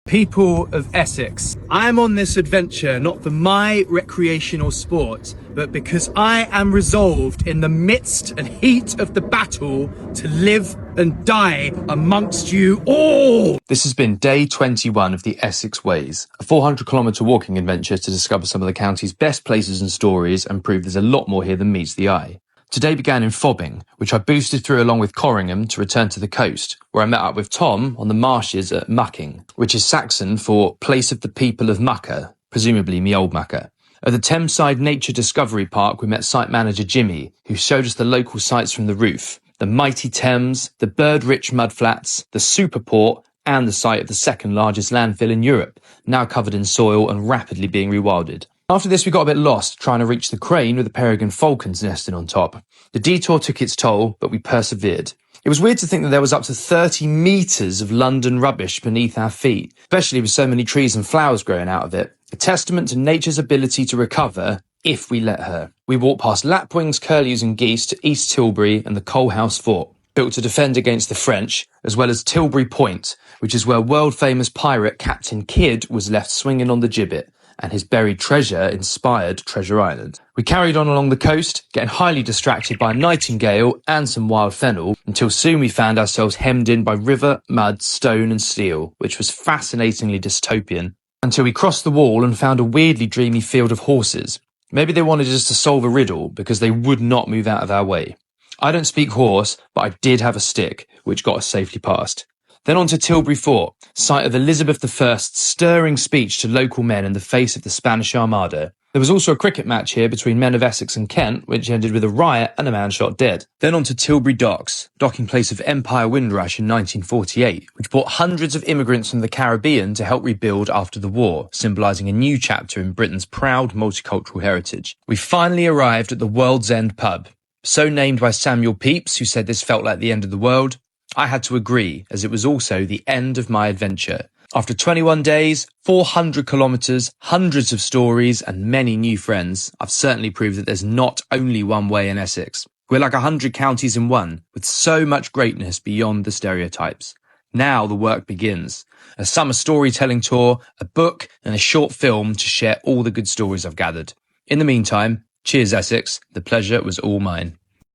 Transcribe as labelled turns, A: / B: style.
A: People of Essex, I am on this adventure not for my recreational sport, but because I am resolved in the midst and heat of the battle to live and die amongst you all.
B: This has been day 21 of the Essex Ways, a 400-kilometre walking adventure to discover some of the county's best places and stories and prove there's a lot more here than meets the eye. Today began in Fobbing, which I boosted through along with Corringham to return to the coast, where I met up with Tom on the marshes at Mucking, which is Saxon for place of the people of Mucka, presumably me old Mucka. At the Thameside Nature Discovery Park, we met site manager Jimmy, who showed us the local sights from the roof, the mighty Thames, the bird-rich mudflats, the superport, and the site of the second largest landfill in Europe, now covered in soil and rapidly being rewilded. After this, we got a bit lost trying to reach the crane with the peregrine falcons nesting on top. The detour took its toll, but we persevered. It was weird to think that there was up to 30 metres of London rubbish beneath our feet, especially with so many trees and flowers growing out of it. A testament to nature's ability to recover, if we let her. We walked past lapwings, curlews and geese to East Tilbury and the Coal House Fort, built to defend against the French, as well as Tilbury Point, which is where world-famous pirate Captain Kidd was left swinging on the gibbet, and his buried treasure inspired Treasure Island. We carried on along the coast, getting highly distracted by a nightingale and some wild fennel, until soon we found ourselves hemmed in by river, mud, stone and steel, which was fascinatingly dystopian, until we crossed the wall and found a weirdly dreamy field of horses. Maybe they wanted us to solve a riddle, because they would not move out of our way. I don't speak horse, but I did have a stick, which got us safely past. Then on to Tilbury Fort, site of Elizabeth I's stirring speech to local men in the face of the Spanish Armada. There was also a cricket match here between men of Essex and Kent, which ended with a riot and a man shot dead. Then on to Tilbury Docks, docking place of Empire Windrush in 1948, which brought hundreds of immigrants from the Caribbean to help rebuild after the war, symbolising a new chapter in Britain's proud multicultural heritage. We finally arrived at the World's End pub, so named by Samuel Pepys, who said this felt like the end of the world. I had to agree, as it was also the end of my adventure. After 21 days, 400 kilometres, hundreds of stories and many new friends, I've certainly proved that there's not only one way in Essex. We're like 100 counties in one, with so much greatness beyond the stereotypes. Now the work begins. A summer storytelling tour, a book and a short film to share all the good stories I've gathered. In the meantime, cheers Essex, the pleasure was all mine.